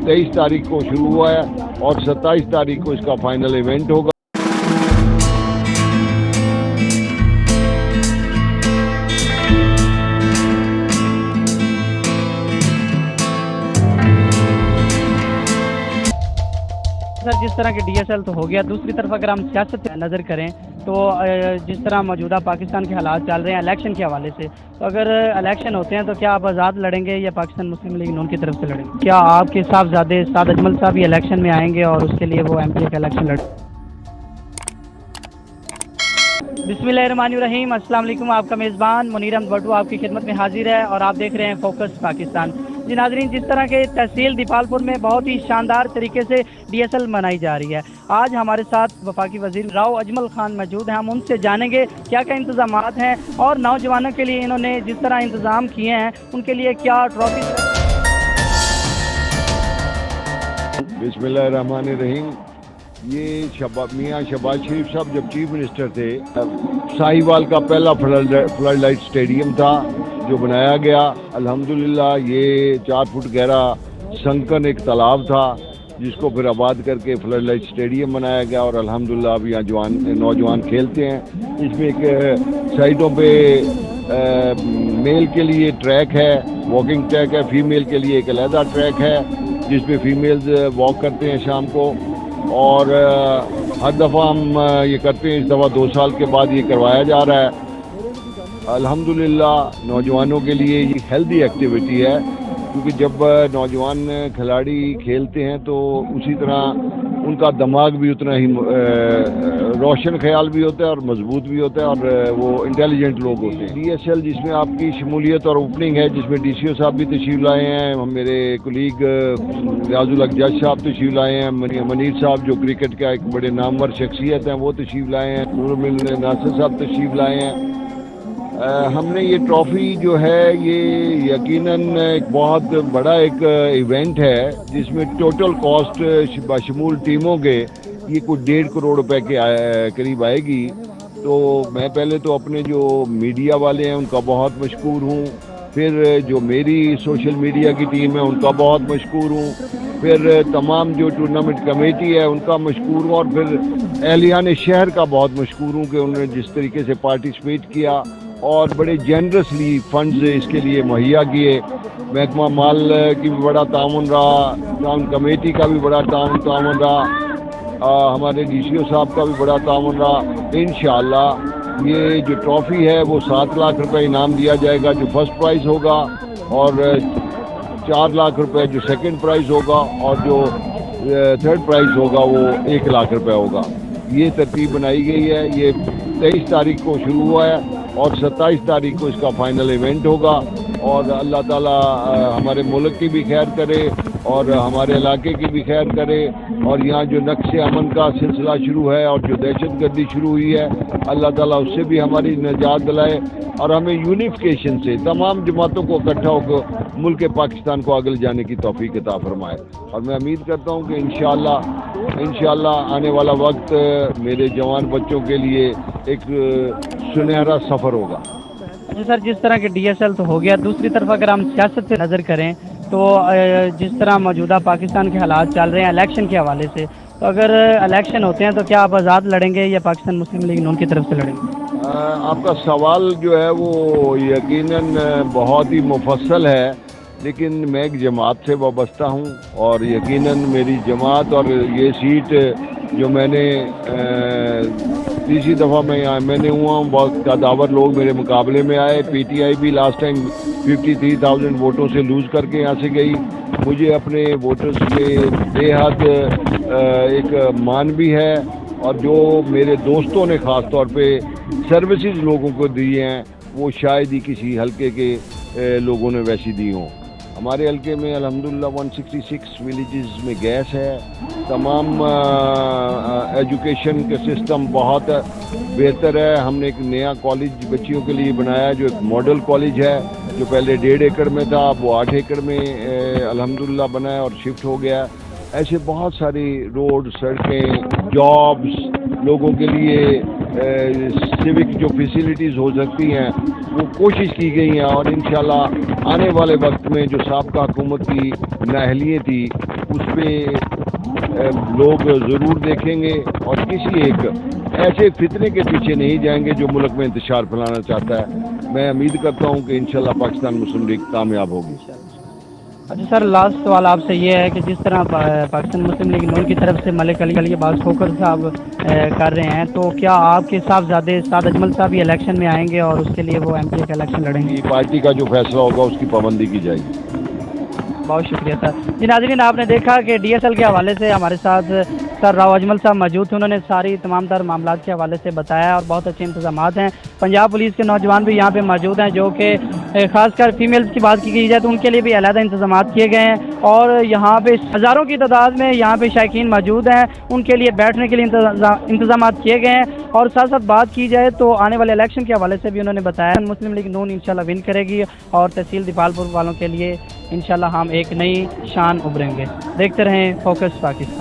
23 तारीख को शुरू हुआ है और 27 तारीख को इसका फाइनल इवेंट होगा। सर, जिस तरह के DSL तो हो गया, दूसरी तरफ अगर हम सियासत पे नज़र करें तो जिस तरह मौजूदा पाकिस्तान के हालात चल रहे हैं इलेक्शन के हवाले से, तो अगर इलेक्शन होते हैं तो क्या आप आज़ाद लड़ेंगे या पाकिस्तान मुस्लिम लीग नून की तरफ से लड़ेंगे? क्या आपके साहबजादे साद अजमल साहब भी इलेक्शन में आएंगे और उसके लिए वो MPA का इलेक्शन लड़ेंगे? बिस्मिल्लाहिर्रहमानिर्रहीम, अस्सलाम वालेकुम। आपका मेज़बान मुनीर अहमद भट्टू आपकी खिदमत में हाजिर है और आप देख रहे हैं फोकस पाकिस्तान। जी नाज़रीन, जिस तरह के तहसील दीपालपुर में बहुत ही शानदार तरीके से DSL मनाई जा रही है, आज हमारे साथ वफाकी वज़ीर राव अजमल खान मौजूद हैं। हम उनसे जानेंगे क्या क्या इंतज़ामात हैं और नौजवानों के लिए इन्होंने जिस तरह इंतज़ाम किए हैं उनके लिए क्या ट्रॉफी। बिस्मिल्लाहिर्रहमानिर्रहीम। ये मियाँ शहबाज शरीफ साहब जब चीफ मिनिस्टर थे, साहिवाल का पहला फ्लड लाइट स्टेडियम था जो बनाया गया। अल्हम्दुलिल्लाह ये 4 फुट गहरा संकन एक तालाब था जिसको फिर आबाद करके फ्लड लाइट स्टेडियम बनाया गया और अल्हम्दुलिल्लाह अब यहाँ नौजवान खेलते हैं। इसमें एक साइडों पे मेल के लिए ट्रैक है, वॉकिंग ट्रैक है, फीमेल के लिए एक अलहदा ट्रैक है जिसपे फीमेल्स वॉक करते हैं शाम को। और हर दफ़ा हम ये करते हैं, इस दफ़ा 2 साल के बाद ये करवाया जा रहा है। अल्हम्दुलिल्लाह नौजवानों के लिए ये हेल्दी एक्टिविटी है क्योंकि जब नौजवान खिलाड़ी खेलते हैं तो उसी तरह उनका दिमाग भी उतना ही रोशन ख्याल भी होता है और मजबूत भी होता है और वो इंटेलिजेंट लोग होते हैं। DSL जिसमें आपकी शमूलियत और ओपनिंग है, जिसमें DCO साहब भी तशरीफ लाए हैं, मेरे कुलीग रियाजुल हक जज साहब तशरीफ लाए हैं, मनीर साहब जो क्रिकेट का एक बड़े नामवर शख्सियत हैं वो तशरीफ लाए हैं, नूरुल नासिर साहब तशरीफ लाए हैं। हमने ये ट्रॉफ़ी जो है ये यकीनन एक बहुत बड़ा एक इवेंट है जिसमें टोटल कॉस्ट बशमूल टीमों के ये कुछ 1.5 करोड़ रुपए के करीब आएगी। तो मैं पहले तो अपने जो मीडिया वाले हैं उनका बहुत मशकूर हूँ, फिर जो मेरी सोशल मीडिया की टीम है उनका बहुत मशकूर हूँ, फिर तमाम जो टूर्नामेंट कमेटी है उनका मशकूर हूँ और फिर अहलियान शहर का बहुत मशकूर हूँ कि उन्होंने जिस तरीके से पार्टिसिपेट किया और बड़े जेनरसली फंड्स इसके लिए मुहैया किए। महकमा माल की भी बड़ा ताउन रहा, टाउन कमेटी का भी बड़ा ताउन रहा, हमारे DCO साहब का भी बड़ा ताउन रहा। इंशाअल्लाह ये जो ट्रॉफ़ी है वो 7 लाख रुपए इनाम दिया जाएगा जो फर्स्ट प्राइज़ होगा और 4 लाख रुपए जो सेकंड प्राइज़ होगा और जो थर्ड प्राइज़ होगा वो 1 लाख रुपए होगा। ये तरतीब बनाई गई है। ये 23 तारीख को शुरू हुआ है और 27 तारीख को इसका फाइनल इवेंट होगा और अल्लाह ताला हमारे मुल्क की भी खैर करे और हमारे इलाके की भी खैर करे और यहाँ जो नक्शे अमन का सिलसिला शुरू है और जो दहशतगर्दी शुरू हुई है अल्लाह ताला उससे भी हमारी निजात दिलाए और हमें यूनिफिकेशन से तमाम जमातों को इकट्ठा होकर मुल्क पाकिस्तान को आगे जाने की तौफीक अता फरमाए। और मैं उम्मीद करता हूँ कि इंशाअल्लाह आने वाला वक्त मेरे जवान बच्चों के लिए एक सुनहरा सफ़र होगा। अच्छा सर, जिस तरह के DSL तो हो गया, दूसरी तरफ अगर हम सियासत पे नज़र करें तो जिस तरह मौजूदा पाकिस्तान के हालात चल रहे हैं इलेक्शन के हवाले से, तो अगर इलेक्शन होते हैं तो क्या आप आज़ाद लड़ेंगे या पाकिस्तान मुस्लिम लीग नून की तरफ से लड़ेंगे? आपका सवाल जो है वो यकीनन बहुत ही मुफस्सल है, लेकिन मैं एक जमात से वाबस्ता हूँ और यकीनन मेरी जमात और ये सीट जो मैंने तीसरी दफ़ा मैंने हुआ हूँ, बहुत कदावर लोग मेरे मुकाबले में आए। PTI भी लास्ट टाइम 53,000 वोटों से लूज़ करके यहाँ से गई। मुझे अपने वोटर्स पे बेहद एक मान भी है और जो मेरे दोस्तों ने ख़ास तौर पे सर्विसेज लोगों को दी हैं वो शायद ही किसी हलके के लोगों ने वैसी दी हों। हमारे हलके में अल्हम्दुलिल्लाह 166 विलेजेस में गैस है। तमाम एजुकेशन का सिस्टम बहुत बेहतर है। हमने एक नया कॉलेज बच्चियों के लिए बनाया जो एक मॉडल कॉलेज है, जो पहले 1.5 एकड़ में था, अब वो 8 एकड़ में अल्हम्दुलिल्लाह बना है और शिफ्ट हो गया। ऐसे बहुत सारी रोड, सड़कें, जॉब्स, लोगों के लिए सिविक जो फैसिलिटीज़ हो सकती हैं وہ کوشش کی گئی ہیں، اور انشاءاللہ آنے والے وقت میں جو سابقہ حکومت کی نااہلییں تھی اس پہ لوگ ضرور دیکھیں گے، اور کسی ایک ایسے فتنے کے پیچھے نہیں جائیں گے جو ملک میں انتشار پھیلانا چاہتا ہے۔ میں امید کرتا ہوں کہ انشاءاللہ پاکستان مسلم لیگ کامیاب ہوگی۔ اچھا سر، لاسٹ سوال آپ سے یہ ہے کہ جس طرح پاکستان مسلم لیگ نون کی طرف سے ملک علی کے بعض کھوکر صاحب کر رہے ہیں، تو کیا آپ کے صاحبزادے سعد اجمل صاحب یہ الیکشن میں آئیں گے اور اس کے لیے وہ ایم پی اے کا الیکشن لڑیں گے؟ پارٹی کا جو فیصلہ ہوگا اس کی پابندی کی جائے گی۔ بہت شکریہ سر۔ جی ناظرین، آپ نے دیکھا کہ ڈی ایس ایل کے حوالے سے ہمارے ساتھ سر راؤ اجمل صاحب موجود تھے، انہوں نے ساری تمام تر معاملات کے حوالے سے بتایا، اور بہت اچھے انتظامات ہیں۔ پنجاب پولیس کے نوجوان بھی یہاں پہ موجود ہیں، جو کہ خاص کر فیمیلز کی بات کی جائے تو ان کے لیے بھی علیحدہ انتظامات کیے گئے ہیں، اور یہاں پہ ہزاروں کی تعداد میں یہاں پہ شائقین موجود ہیں، ان کے لیے بیٹھنے کے لیے انتظامات کیے گئے ہیں۔ اور ساتھ ساتھ بات کی جائے تو آنے والے الیکشن کے حوالے سے بھی انہوں نے بتایا مسلم لیگ نون انشاءاللہ ون کرے گی، اور تحصیل دیپال پور والوں کے لیے انشاءاللہ ہم ایک نئی شان ابھریں گے۔ دیکھتے رہیں فوکس پاکستان۔